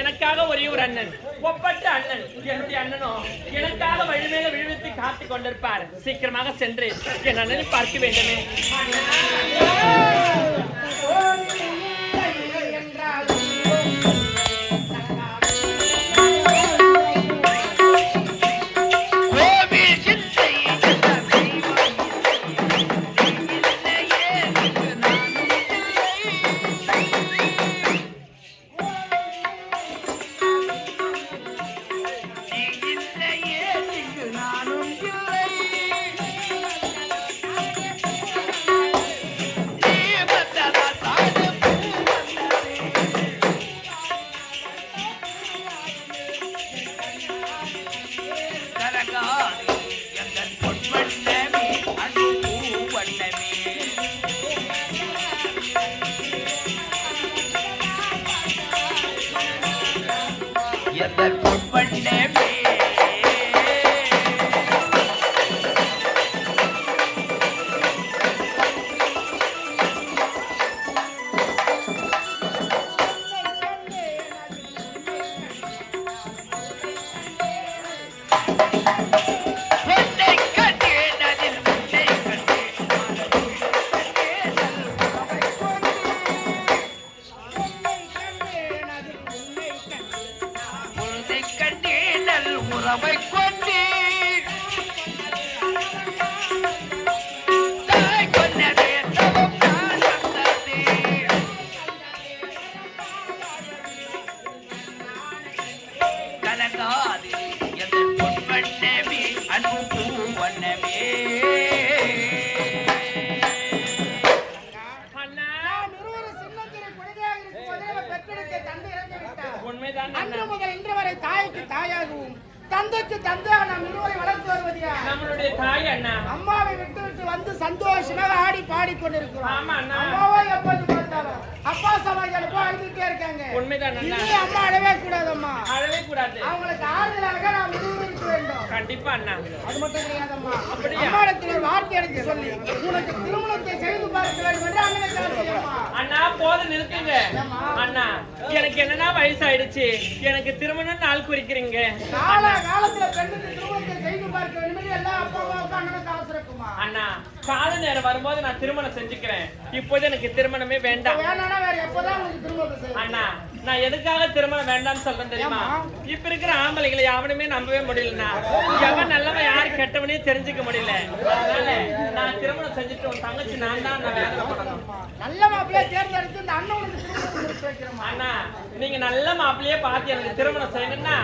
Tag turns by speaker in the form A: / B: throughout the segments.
A: எனக்காக ஒரே ஒரு அண்ணன், ஒப்பற்ற அண்ணன், என்னுடைய அண்ணனும் எனக்காக வழிமேல விழுவித்து காத்துக் கொண்டிருப்பார். சீக்கிரமாக சென்று என் அண்ணனை பார்க்க வேண்டுமே. அண்ணா?
B: அம்மாவை விட்டு விட்டு வந்து சந்தோஷமாக ஆடி பாடி கொண்டிருக்கிறோம்.
A: ஆமா அண்ணா.
B: அம்மாவோ எப்போது பார்த்தாலும் அப்பா சமாஜம் அழுதுட்டே இருக்காங்க.
A: உண்மைதான் அண்ணா.
B: இனி அம்மா அழவே கூடாதம்மா.
A: அழவே கூடாது.
B: அவங்களுக்கு ஆறுதலாக நாம் இருக்க வேண்டும்.
A: கண்டிப்பா அண்ணா.
B: அது மட்டும் கிடையாதம்மா.
A: அப்படியா?
B: அம்மாடத்தில் ஒரு வார்த்தை எடுத்து சொல்லி உனக்கு திருமணத்தை செய்து பார்க்க வேண்டும் என்று அண்ணனுக்கு ஆசையம்மா.
A: அண்ணா போதும் நிறுத்துங்க அண்ணா. எனக்கு என்னன்னா வயசாயிடுச்சு, எனக்கு திருமணம் நாள் குறிக்கிறீங்க.
B: காலத்துல பெண்ணுக்கு திருமணத்தை செய்து பார்க்க வேண்டும் என்று எல்லா அப்பா அம்மாவுக்கும் அண்ணனுக்கு ஆசை இருக்குமா?
A: அண்ணா கால நேரம் வரும்போது நான் திருமணம் செஞ்சுக்கிறேன். இப்போது எனக்கு திருமணமே வேண்டாம்.
B: வேணாம்னா வேற எப்பதான் உங்களுக்கு திருமணத்தை செய்ய?
A: அண்ணா நான் எதுக்காக திருமணம் வேண்டாம்னு சொல்றேன் தெரியுமா? இப்ப இருக்கிற ஆம்பளைகளை யாவனுமே நம்பவே முடியலண்ணா. எவன் நல்லவன் யாரு கெட்டவனே தெரிஞ்சுக்க முடியல. அதனால நான் திருமணம் செஞ்சுட்டு உன் தங்கச்சி நான் தான் வேலை பண்ணணும்.
B: நல்ல மாப்பிள்ளைய தேர்ந்தெடுத்து இந்த அண்ணனுக்கு திருமணம் முடிச்சு வைக்கிறோம்.
A: அண்ணா நீங்க நல்ல மாப்பிள்ளையே பார்த்து எனக்கு திருமணம் செய்யணும்னா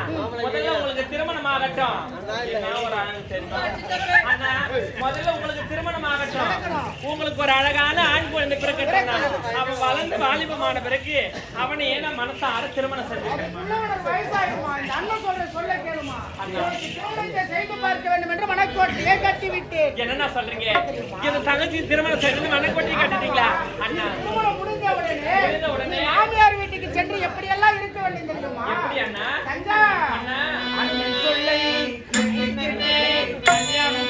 A: முதல்ல உங்களுக்கு திருமணம் ஆகட்டும். நான் ஒரு ஆண் தெரியுமா அண்ணா? முதல்ல உங்களுக்கு திருமணம் ஆகட்டும். உங்களுக்கு ஒரு அழகான ஆண் குழந்தை பிறக்கட்டும். அவன் வளர்ந்து வாலிபமான பிறகு அவனை ஏன்னா மனசார திருமணம் செஞ்சுக்கிறேன்.
B: வயசாகுமா? இந்த அண்ணன் சொல்ல கேளுமா? திருமணத்தை செய்து பார்க்க வேண்டும் என்று மனக்கோட்டையை கட்டி விட்டேன்.
A: என்னன்னா சொல்றீங்க? இந்த தங்கச்சி திருமணம் செய்து மனக்கோட்டையை கட்டிட்டீங்களா? அண்ணா
B: திருமணம் முடிஞ்ச உடனே மாமியார் வீட்டுக்கு சென்று எப்படி எல்லாம் இருக்க வேண்டும் தெரியுமா?
A: எப்படி அண்ணா?
B: தங்கா
A: அண்ணா அண்ணன் சொல்லை கல்யாணம்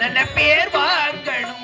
C: நல்ல பேர் வாங்கணும்.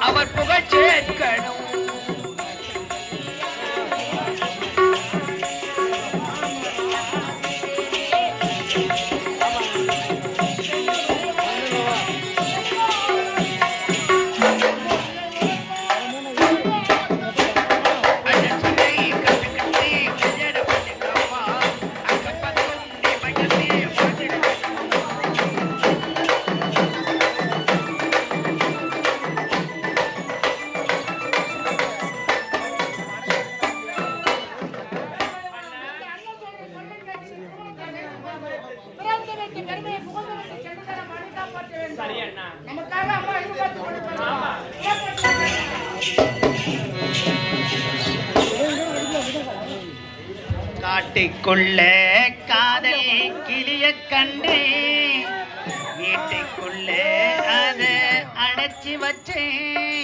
C: அவர் புகழ் சேர்க்கணும். வீட்டுக்குள்ள காதல் கிளிய கண்டு வீட்டுக்குள்ள அத அடைச்சி வச்சேன்